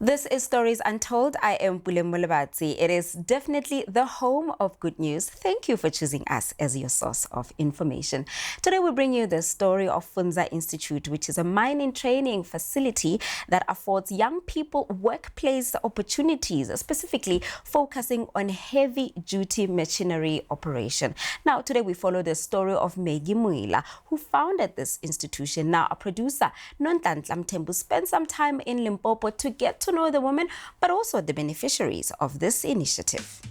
This is Stories Untold. I am Maggie. It is definitely the home of good news. Thank you for choosing us as your source of information. Today we bring you the story of Fundza Institute, which is a mining training facility that affords young people workplace opportunities, specifically focusing on heavy-duty machinery operation. Now, today we follow the story of Maggie Moila, who founded this institution. Now, a producer, Untold, spent some time in Limpopo to get to know the women, but also the beneficiaries of this initiative.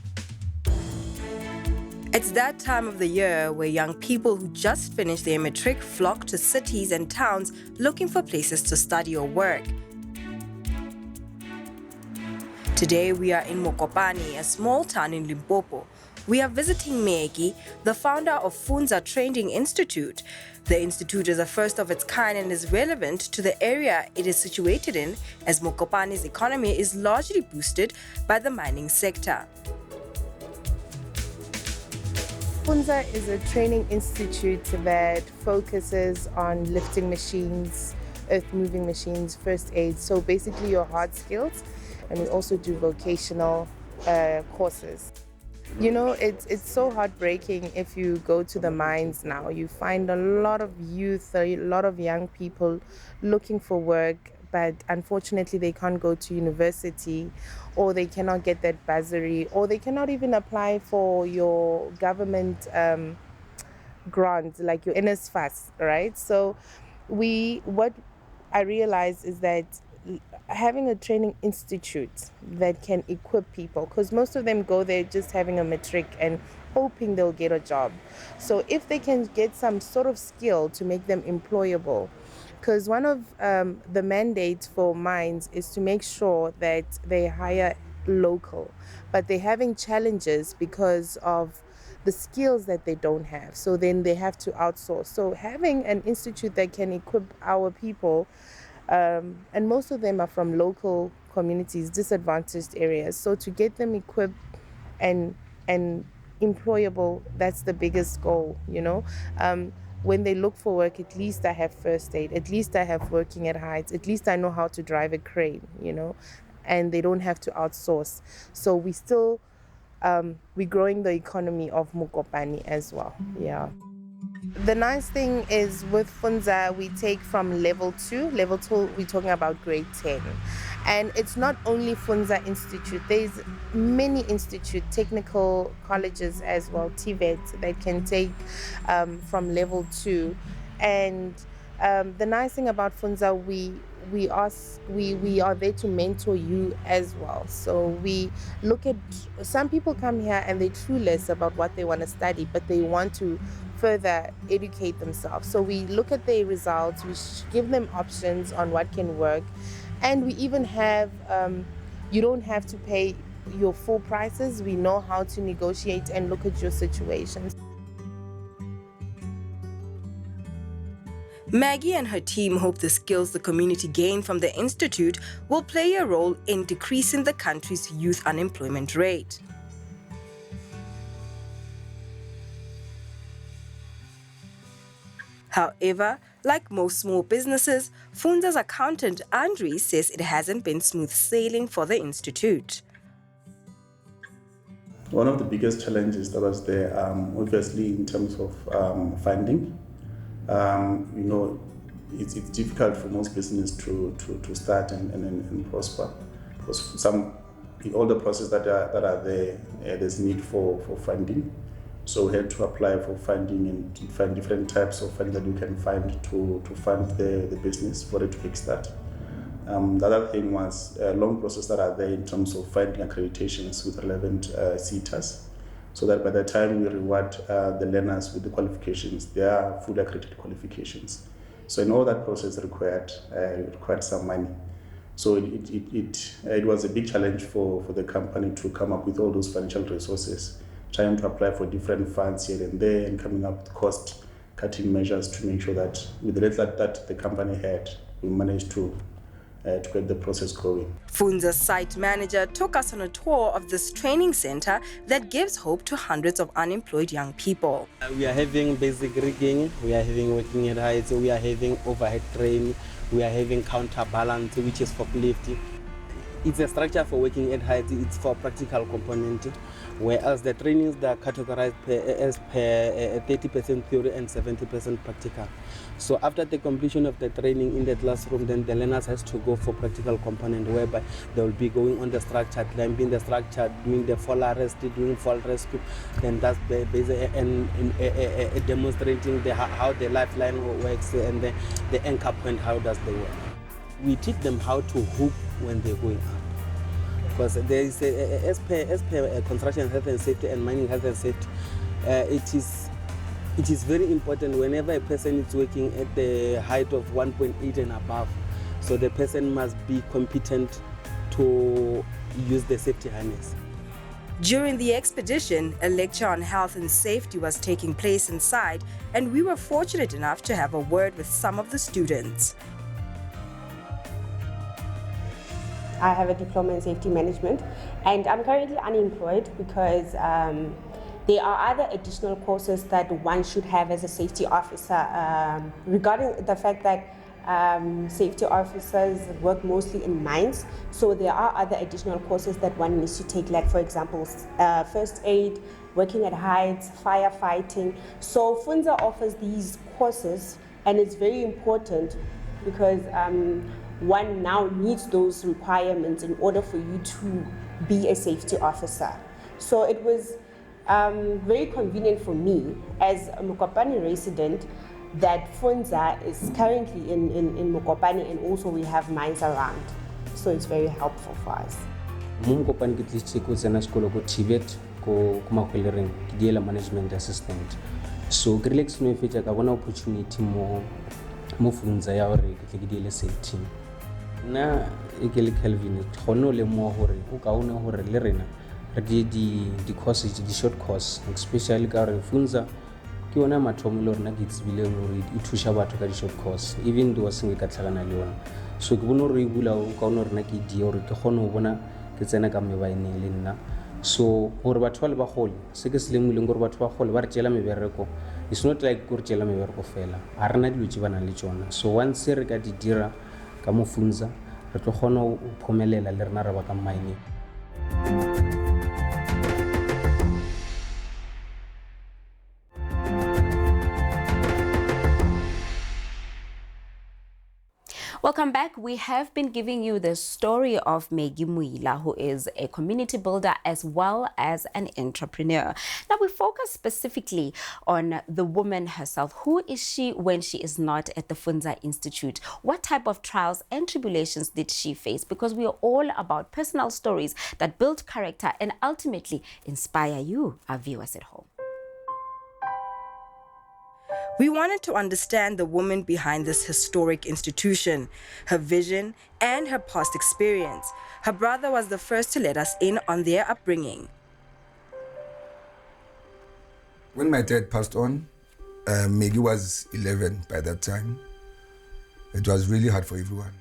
It's that time of the year where young people who just finished their matric flock to cities and towns looking for places to study or work. Today we are in Mokopane, a small town in Limpopo. We are visiting Maggie, the founder of Fundza Training Institute. The institute is the first of its kind and is relevant to the area it is situated in, as Mokopane's economy is largely boosted by the mining sector. Fundza is a training institute that focuses on lifting machines, earth-moving machines, first aid, so basically your hard skills, and we also do vocational courses. You know, it's so heartbreaking if you go to the mines now. You find a lot of youth, a lot of young people looking for work, but unfortunately they can't go to university, or they cannot get that bursary, or they cannot even apply for your government grant, like your NSFAS, right? So what I realized is that having a training institute that can equip people, because most of them go there just having a matric and hoping they'll get a job. So if they can get some sort of skill to make them employable, because one of the mandates for mines is to make sure that they hire local, but they're having challenges because of the skills that they don't have. So then they have to outsource. So having an institute that can equip our people, and most of them are from local communities, disadvantaged areas. So to get them equipped and employable, that's the biggest goal, you know. When they look for work, at least I have first aid, at least I have working at heights, at least I know how to drive a crane, you know, and they don't have to outsource. So we still, we're growing the economy of Mokopane as well, yeah. The nice thing is with Fundza, we take from level 2. Level 2, we're talking about grade 10. And it's not only Fundza Institute, there's many institute, technical colleges as well, TVET, that can take from level 2. And the nice thing about Fundza, we are there to mentor you as well. So we look at, some people come here and they're clueless about what they want to study, but they want to further educate themselves. So we look at their results, we give them options on what can work, and we even have, you don't have to pay your full prices. We know how to negotiate and look at your situation. Maggie and her team hope the skills the community gain from the institute will play a role in decreasing the country's youth unemployment rate. However, like most small businesses, Fundza's accountant Andre says it hasn't been smooth sailing for the institute. One of the biggest challenges that was there, obviously in terms of funding. You know, it's difficult for most businesses to start and prosper, because all the processes that are there, there's need for funding. So we had to apply for funding and to find different types of funding that we can find to fund the business for it to kickstart. The other thing was a long process that are there in terms of finding accreditations with relevant CETAs, so that by the time we reward the learners with the qualifications, they are fully accredited qualifications. So in all that process required some money. So it was a big challenge for the company to come up with all those financial resources, trying to apply for different funds here and there, and coming up with cost-cutting measures to make sure that with the rate that the company had, we managed to get the process going. Fundza's site manager took us on a tour of this training center that gives hope to hundreds of unemployed young people. We are having basic rigging, we are having working at heights, we are having overhead crane, we are having counterbalance, which is forklift. It's a structure for working at height. It's for practical component, whereas the trainings that are categorized as per 30% theory and 70% practical. So after the completion of the training in the classroom, then the learners has to go for practical component, whereby they will be going on the structure, climbing the structure, doing the fall arrest, doing fall rescue. Then that's basically demonstrating how the lifeline works and the anchor point, how does they work. We teach them how to hook when they're going up, because there is as per construction health and safety and mining health and safety, it is very important whenever a person is working at the height of 1.8 and above, so the person must be competent to use the safety harness. During the expedition, a lecture on health and safety was taking place inside, and we were fortunate enough to have a word with some of the students. I have a diploma in safety management, and I'm currently unemployed because there are other additional courses that one should have as a safety officer, regarding the fact that safety officers work mostly in mines. So there are other additional courses that one needs to take, like for example, first aid, working at heights, firefighting. So Fundza offers these courses, and it's very important because one now needs those requirements in order for you to be a safety officer. So it was very convenient for me as a Mokopane resident that Fundza is currently in Mokopane, and also we have mines around. So it's very helpful for us. Mokopane ke tletse ko tsena sekolo ko Tibet ko Makhwelereng ke diela management assistant. So ke relax no fetsa ka bona opportunity mo Fundza ya hore ke tle ke diele safety. Na ekele Kelvin khono le mo hore o kaone hore le rena re di courses di short course, especially ka re Fundza ke yona mathomo le rena ke tsebile hore e thusha batho ka di short course, even though singe ka tlhagana le yona. So ke bona re bula o kaone rena ke di hore ke khone ho bona ke tsena ka mebaeneng le nna. So hore batho ba le bagole se ke se lemoleng gore batho ba gole ba re tšela mebereko, it's not like gore tšela mebereko fela, a rena dilo tse bana le tsona. So once re ka di dira ka mo Fundza re tlo kgona ho phomelela le rena re ba ka mining. Welcome back. We have been giving you the story of Maggie Moila, who is a community builder as well as an entrepreneur. Now we focus specifically on the woman herself. Who is she when she is not at the Fundza Institute? What type of trials and tribulations did she face? Because we are all about personal stories that build character and ultimately inspire you, our viewers at home. We wanted to understand the woman behind this historic institution, her vision, and her past experience. Her brother was the first to let us in on their upbringing. When my dad passed on, Maggie was 11 by that time. It was really hard for everyone.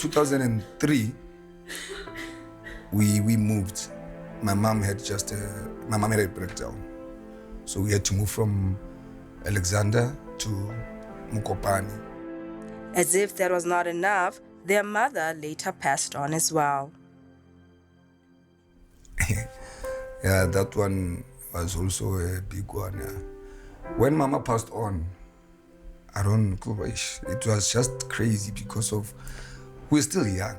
In 2003, we moved. My mom had a breakdown. So we had to move from Alexander to Mokopane. As if that was not enough, their mother later passed on as well. Yeah, that one was also a big one. Yeah. When Mama passed on, I don't know, it was just crazy because of we're still young.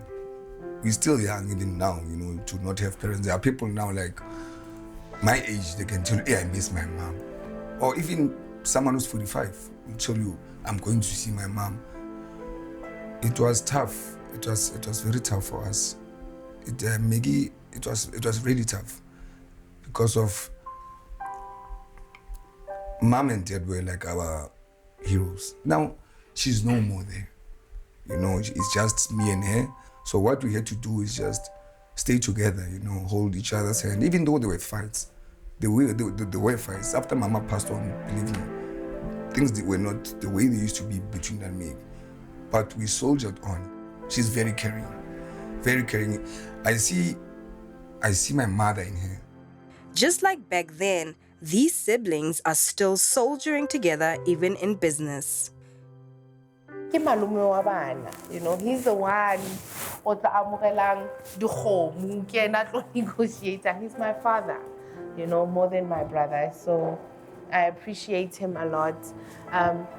We're still young even now, you know, to not have parents. There are people now like my age, they can tell you, hey, I miss my mom. Or even someone who's 45 will tell you, I'm going to see my mom. It was tough. It was very tough for us. Maggie, it was really tough because of mom and dad were like our heroes. Now she's no more there. You know, it's just me and her. So what we had to do is just stay together, you know, hold each other's hand. Even though there were fights, there were fights. After Mama passed on, believe me, things were not the way they used to be between her and me. But we soldiered on. She's very caring, very caring. I see I see my mother in her. Just like back then, these siblings are still soldiering together even in business. Ke malume wa bana, you know, he's the one o tla amogelang dikgomo, ke ena tlo negotiator. He's my father, you know, more than my brother. So I appreciate him a lot.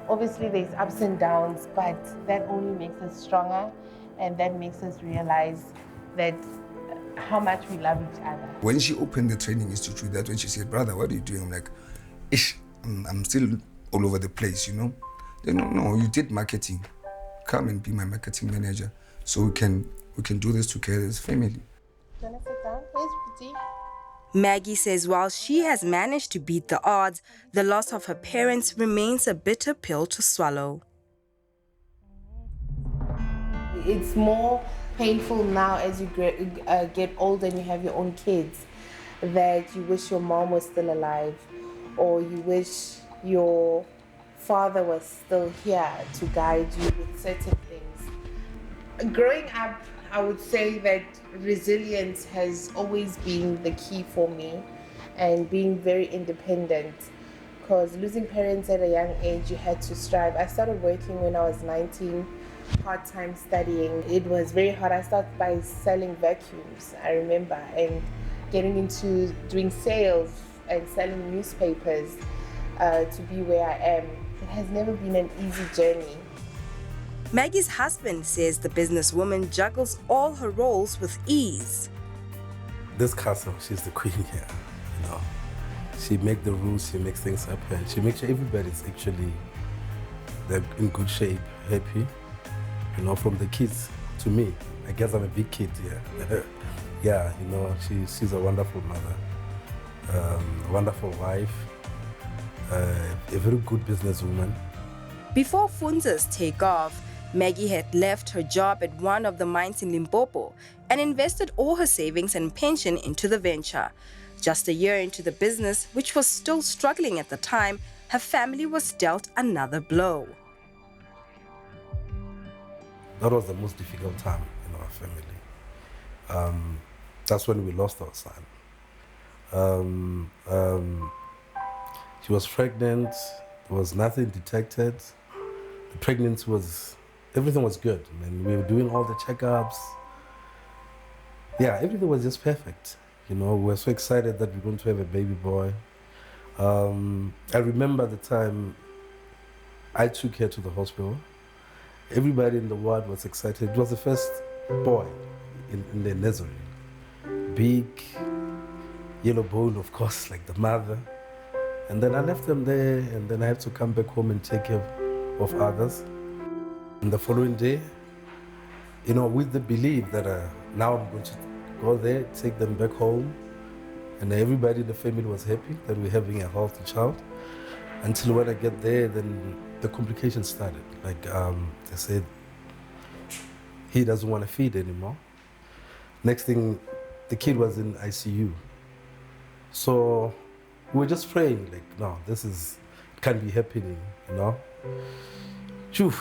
Obviously, there's ups and downs, but that only makes us stronger, and that makes us realize that how much we love each other. When she opened the training institute, that's when she said, brother, what are you doing? I'm like, ish, I'm still all over the place, you know? They no, you did marketing. Come and be my marketing manager so we can do this together as family. Do you want to sit down? Where's Pretty? Maggie says while she has managed to beat the odds, the loss of her parents remains a bitter pill to swallow. It's more painful now as you get older and you have your own kids, that you wish your mom was still alive, or you wish your father was still here to guide you with certain things. Growing up, I would say that resilience has always been the key for me, and being very independent, because losing parents at a young age, you had to strive. I started working when I was 19, part-time studying. It was very hard. I started by selling vacuums, I remember, and getting into doing sales and selling newspapers to be where I am. It has never been an easy journey. Maggie's husband says the businesswoman juggles all her roles with ease. This castle, she's the queen here, you know. She makes the rules, she makes things happen. She makes sure everybody's actually they're in good shape, happy. You know, from the kids to me. I guess I'm a big kid, yeah. Yeah, you know, she's a wonderful mother, wonderful wife, a very good businesswoman. Before Fundza's takeoff, Maggie had left her job at one of the mines in Limpopo and invested all her savings and pension into the venture. Just a year into the business, which was still struggling at the time, her family was dealt another blow. That was the most difficult time in our family. That's when we lost our son. She was pregnant, there was nothing detected. The pregnancy was, everything was good. I mean, we were doing all the checkups. Yeah, everything was just perfect. You know, we were so excited that we're going to have a baby boy. I remember the time I took her to the hospital. Everybody in the ward was excited. It was the first boy in the nursery. Big, yellow bone, of course, like the mother. And then I left them there, and then I had to come back home and take care of others. And the following day, you know, with the belief that now I'm going to go there, take them back home, and everybody in the family was happy that we're having a healthy child. Until when I get there, then the complications started. Like they said, he doesn't want to feed anymore. Next thing, the kid was in ICU. So we were just praying, like, no, this can't be happening, you know. Phew.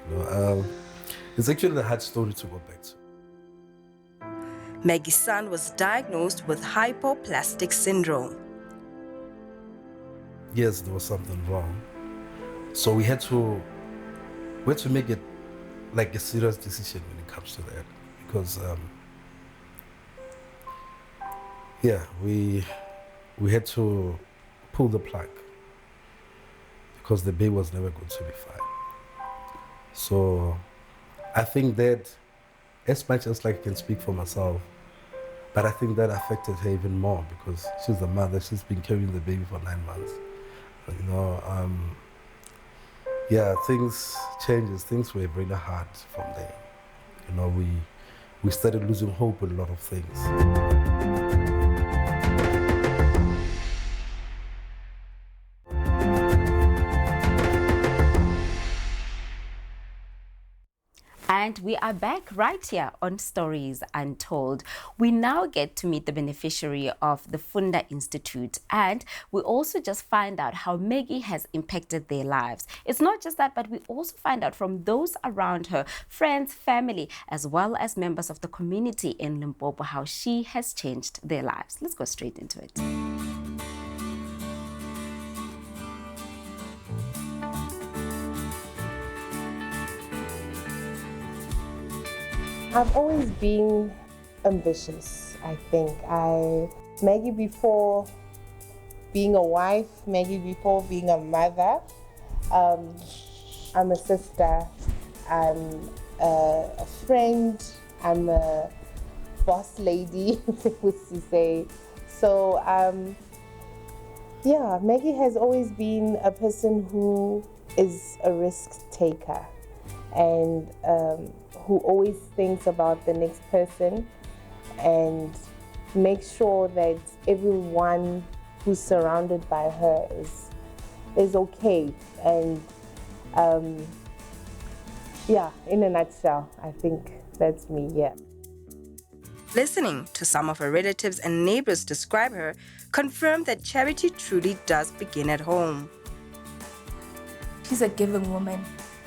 You know, it's actually a hard story to go back to. Maggie's son was diagnosed with hypoplastic syndrome. Yes, there was something wrong. So we had to make it like a serious decision when it comes to that, because yeah, we had to pull the plug because the baby was never going to be fine. So I think that, as much as like I can speak for myself, but I think that affected her even more because she's the mother. She's been carrying the baby for 9 months. You know, yeah, things changes. Things were really hard from there. You know, we started losing hope in a lot of things. And we are back right here on Stories Untold. We now get to meet the beneficiary of the Fundza Institute, and we also just find out how Maggie has impacted their lives. It's not just that, but we also find out from those around her, friends, family, as well as members of the community in Limpopo, how she has changed their lives. Let's go straight into it. I've always been ambitious, I think. Maggie before being a wife, Maggie before being a mother. I'm a sister, I'm a friend, I'm a boss lady, to say. So, yeah, Maggie has always been a person who is a risk taker and who always thinks about the next person and makes sure that everyone who's surrounded by her is okay. And yeah, in a nutshell, I think that's me, yeah. Listening to some of her relatives and neighbors describe her confirmed that charity truly does begin at home. She's a giving woman.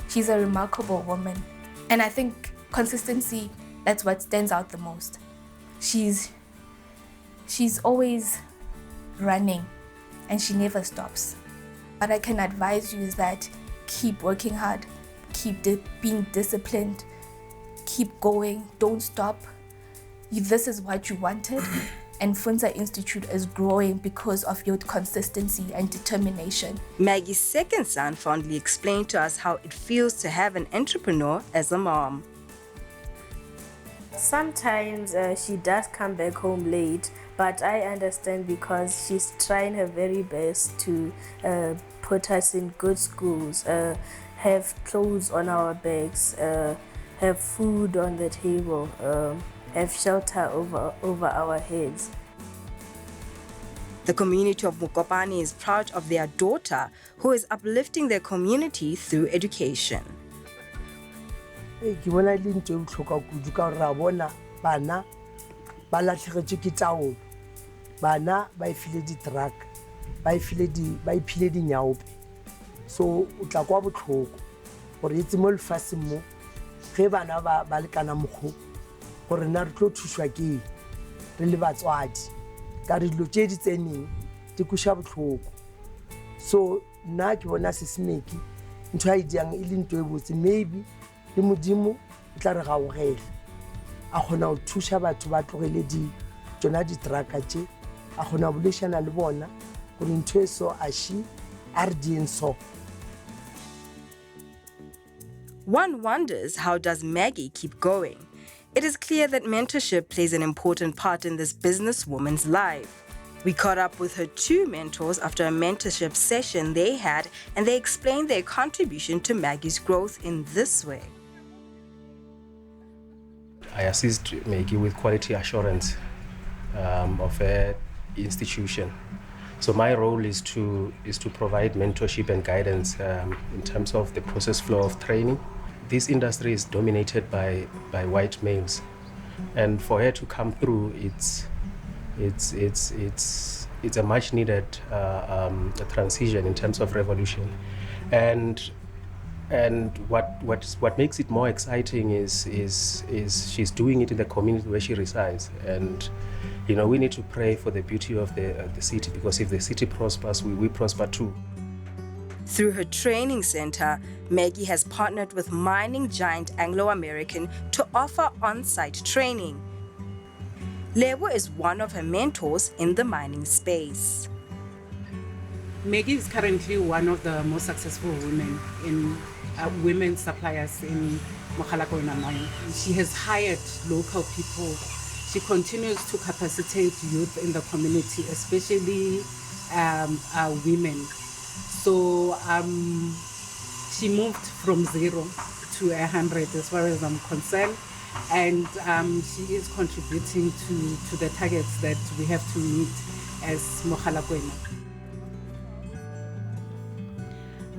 She's a remarkable woman. And I think consistency, that's what stands out the most. She's always running and she never stops. What I can advise you is that keep working hard, keep being disciplined, keep going, don't stop. This is what you wanted, and Fundza Institute is growing because of your consistency and determination. Maggie's second son fondly explained to us how it feels to have an entrepreneur as a mom. Sometimes she does come back home late, but I understand because she's trying her very best to put us in good schools, have clothes on our backs, have food on the table, have shelter over our heads. The community of Mokopane is proud of their daughter, who is uplifting their community through education. Ke bona le ntwe o tlhoka kudu ka ra bona bana ba latlhegetswe ke taolo, bana ba ifile di truck, ba ifile di nyaope. So o tla kwa botlhoko gore itse mo lefase mo ge bana ba lekana mogho gore na re tlo thushwa ke re le batswadi ka re dilo tse di tseneng di kusha botlhoko. So nna ke bona se smeki ntho a idiang e le ntwe e botse, maybe le modimo o tla re ga o gele a kgona go thusha batho ba tlogele tsona di-traka tše, a kgona go bolešana le bona gore ntho e so a shi a re dieng so. One wonders, how does Maggie keep going? It is clear that mentorship plays an important part in this businesswoman's life. We caught up with her two mentors after a mentorship session they had, and they explained their contribution to Maggie's growth in this way. I assist Maggie with quality assurance of her institution. So my role is to provide mentorship and guidance in terms of the process flow of training. This industry is dominated by white males, and for her to come through, it's a much needed transition in terms of revolution. And what makes it more exciting is she's doing it in the community where she resides. And you know, we need to pray for the beauty of the city, because if the city prospers, we prosper too. Through her training center, Maggie has partnered with mining giant Anglo American to offer on-site training. Lebo is one of her mentors in the mining space. Maggie is currently one of the most successful women in women suppliers in Mogalakwena mine. She has hired local people. She continues to capacitate youth in the community, especially women. So she moved from 0 to 100 as far as I'm concerned, and she is contributing to the targets that we have to meet as Mogalakwena.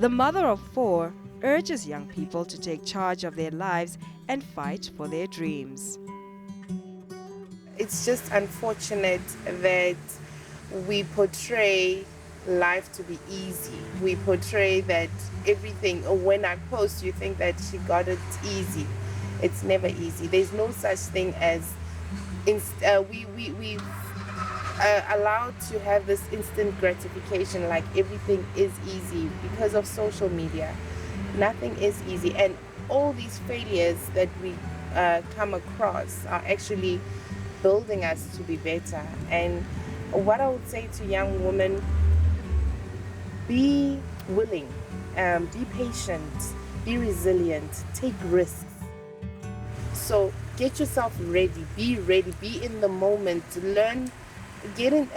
The mother of 4 urges young people to take charge of their lives and fight for their dreams. It's just unfortunate that we portray life to be easy. We portray that everything, or when I post, you think that she got it easy. It's never easy. There's no such thing as we allowed to have this instant gratification, like everything is easy because of social media. Nothing is easy, and all these failures that we come across are actually building us to be better. And what I would say to young women, be willing, be patient, be resilient, take risks. So get yourself ready, be in the moment, learn, get in,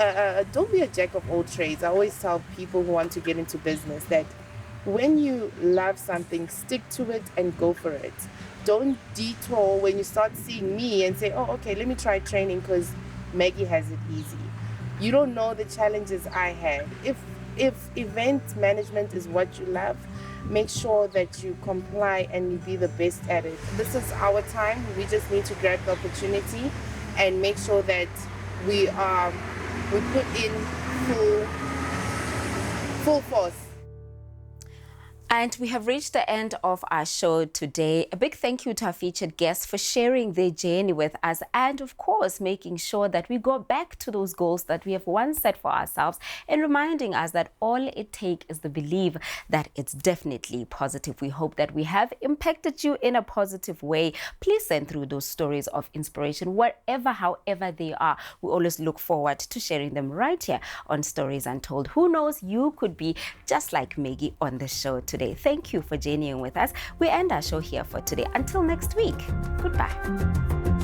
don't be a jack of all trades. I always tell people who want to get into business that when you love something, stick to it and go for it. Don't detour when you start seeing me and say, oh, okay, let me try training because Maggie has it easy. You don't know the challenges I had. If event management is what you love, make sure that you comply and you be the best at it. This is our time. We just need to grab the opportunity and make sure that we put in full force. And we have reached the end of our show today. A big thank you to our featured guests for sharing their journey with us and, of course, making sure that we go back to those goals that we have once set for ourselves and reminding us that all it takes is the belief that it's definitely positive. We hope that we have impacted you in a positive way. Please send through those stories of inspiration, wherever, however they are. We always look forward to sharing them right here on Stories Untold. Who knows, you could be just like Maggie on the show today. Thank you for journeying with us. We end our show here for today. Until next week, goodbye.